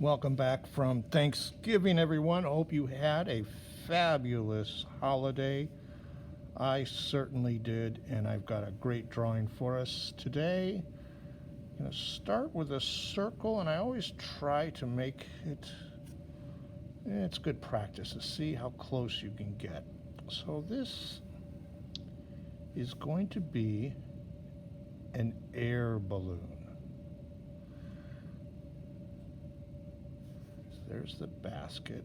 Welcome back from Thanksgiving, everyone. I hope you had a fabulous holiday. I certainly did, and I've got a great drawing for us today. I'm going to start with a circle, and I always try to make it, it's good practice to see how close you can get. So this is going to be an air balloon. So there's the basket.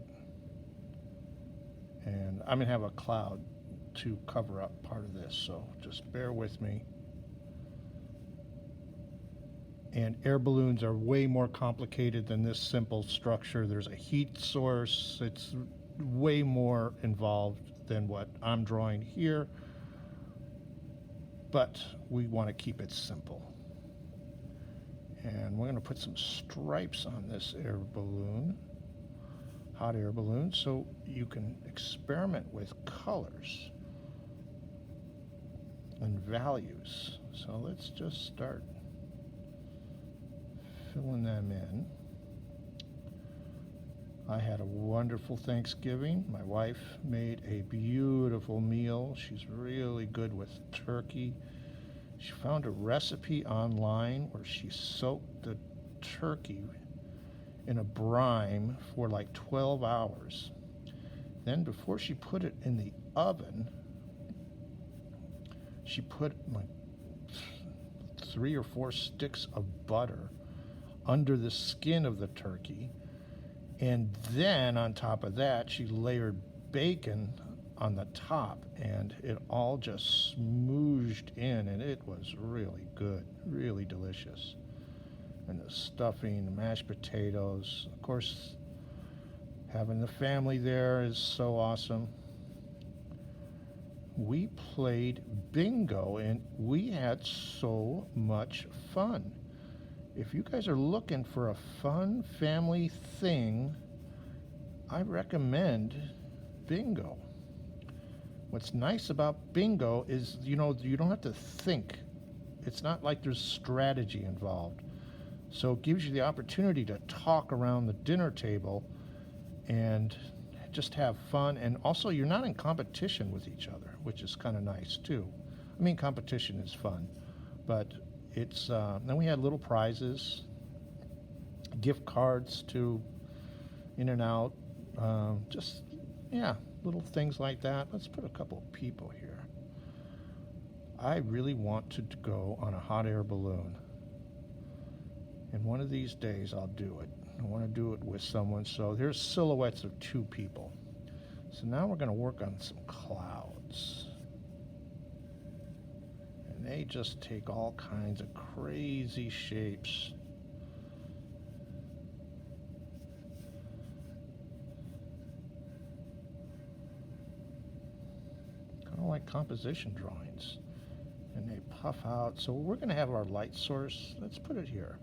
And I'm going to have a cloud to cover up part of this, so just bear with me. And air balloons are way more complicated than this simple structure. There's a heat source. It's way more involved than what I'm drawing here, but we want to keep it simple. And we're going to put some stripes on this air balloon, hot air balloon, so you can experiment with colors and values. So let's just start filling them in. I had a wonderful Thanksgiving. My wife made a beautiful meal. She's really good with turkey. She found a recipe online where she soaked the turkey in a brine for like 12 hours. Then before she put it in the oven, she put like 3 or 4 sticks of butter under the skin of the turkey, and then on top of that she layered bacon on the top, and it all just smooshed in, and it was really good, really delicious. And the stuffing, the mashed potatoes, of course, having the family there is so awesome. We played bingo, and we had so much fun. If you guys are looking for a fun family thing, I recommend bingo. What's nice about bingo is, you don't have to think. It's not like there's strategy involved. So it gives you the opportunity to talk around the dinner table and just have fun. And also, you're not in competition with each other, which is kind of nice too. I mean, competition is fun, but it's then we had little prizes, gift cards to In-N-Out, just yeah, little things like that. Let's put a couple of people here. I really want to go on a hot air balloon, and one of these days I'll do it. I want to do it with someone. So here's silhouettes of 2 people. So now we're going to work on some clouds. And they just take all kinds of crazy shapes. Kind of like composition drawings. And they puff out. So we're going to have our light source. Let's put it here.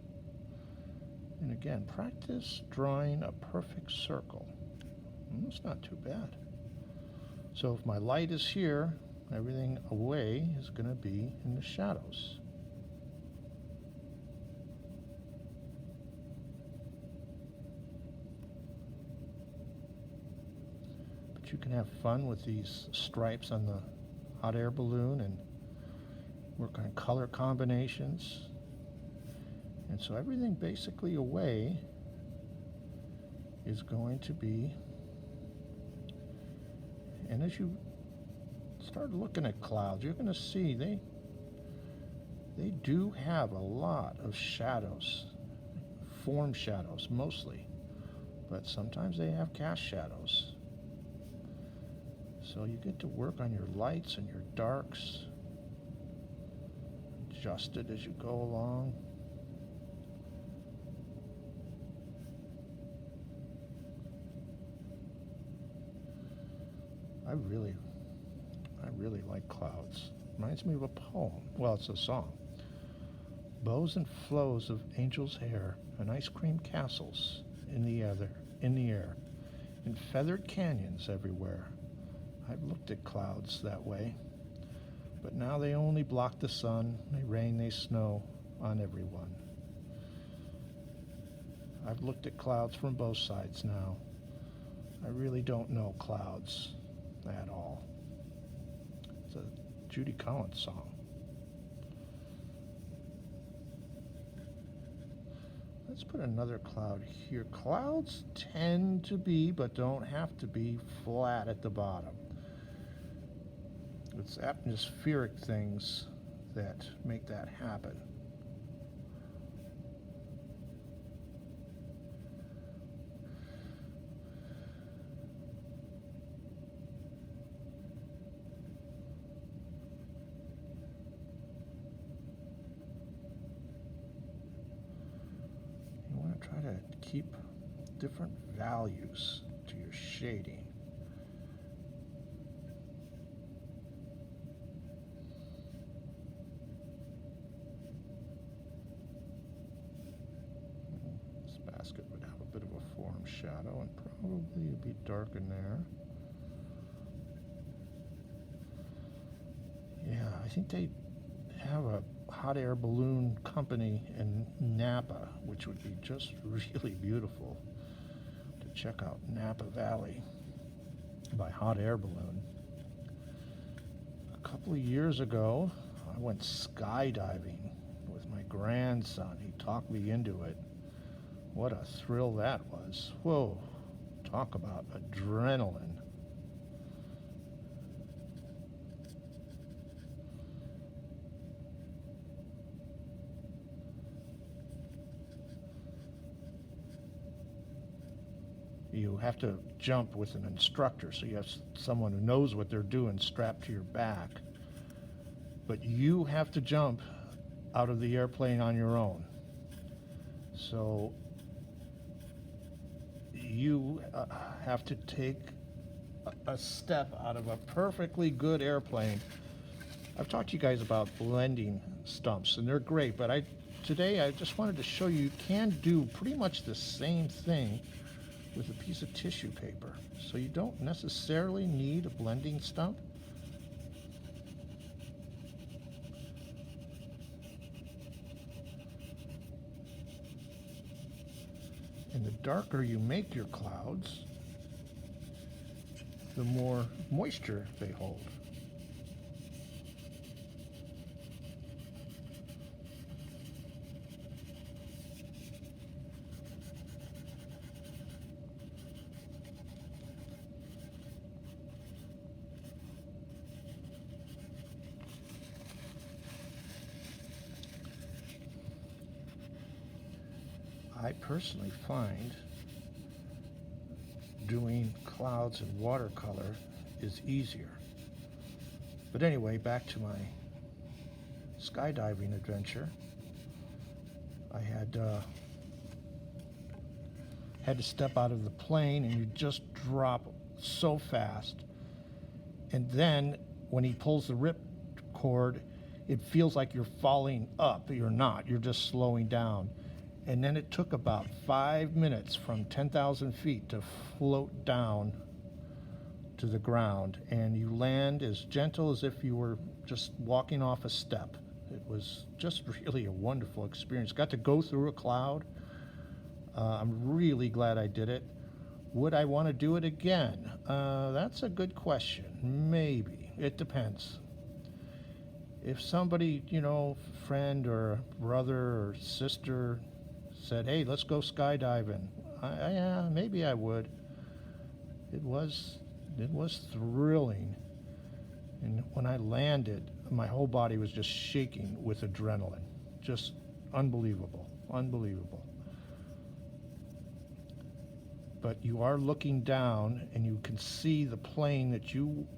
And again, practice drawing a perfect circle. That's not too bad. So if my light is here, everything away is going to be in the shadows. But you can have fun with these stripes on the hot air balloon and work on color combinations. And so everything basically away is going to be, and as you start looking at clouds, you're going to see they do have a lot of shadows, form shadows mostly, but sometimes they have cast shadows. So you get to work on your lights and your darks, adjust it as you go along. I really like clouds. Reminds me of a poem. Well, it's a song. Bows and flows of angels' hair and ice cream castles in the air, and feathered canyons everywhere. I've looked at clouds that way, but now they only block the sun. They rain, they snow on everyone. I've looked at clouds from both sides now. I really don't know clouds at all. It's a Judy Collins song. Let's put another cloud here. Clouds tend to be, but don't have to be, flat at the bottom. It's atmospheric things that make that happen. You want to try to keep different values to your shading. Basket would have a bit of a form shadow and probably a bit dark in there. Yeah, I think they have a hot air balloon company in Napa, which would be just really beautiful to check out Napa Valley by hot air balloon. A couple of years ago, I went skydiving with my grandson. He talked me into it. What a thrill that was. Whoa, talk about adrenaline. You have to jump with an instructor, so you have someone who knows what they're doing strapped to your back. But you have to jump out of the airplane on your own. So you have to take a step out of a perfectly good airplane. I've talked to you guys about blending stumps, and they're great, but today I just wanted to show you can do pretty much the same thing with a piece of tissue paper. So you don't necessarily need a blending stump. And the darker you make your clouds, the more moisture they hold. I personally find doing clouds in watercolor is easier. But anyway, back to my skydiving adventure. I had to step out of the plane, and you just drop so fast. And then when he pulls the rip cord, it feels like you're falling up. You're not. You're just slowing down. And then it took about 5 minutes from 10,000 feet to float down to the ground. And you land as gentle as if you were just walking off a step. It was just really a wonderful experience. Got to go through a cloud. I'm really glad I did it. Would I want to do it again? That's a good question. Maybe. It depends. If somebody, friend or brother or sister said, hey, let's go skydiving, yeah, maybe I would. It was thrilling. And when I landed, my whole body was just shaking with adrenaline. Just unbelievable. But you are looking down, and you can see the plane that you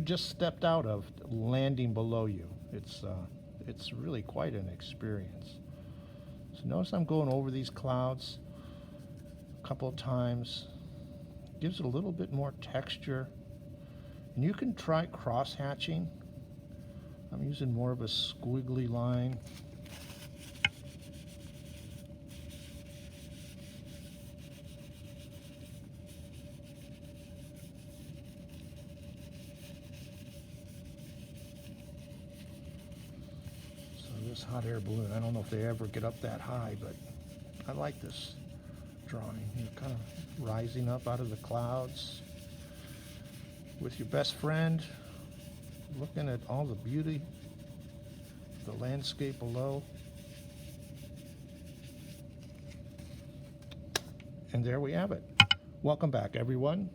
just stepped out of landing below you. It's really quite an experience. So notice I'm going over these clouds a couple of times. Gives it a little bit more texture. And you can try cross-hatching. I'm using more of a squiggly line. This hot air balloon, I don't know if they ever get up that high, but I like this drawing. You're kind of rising up out of the clouds with your best friend, looking at all the beauty, the landscape below. And there we have it. Welcome back, everyone.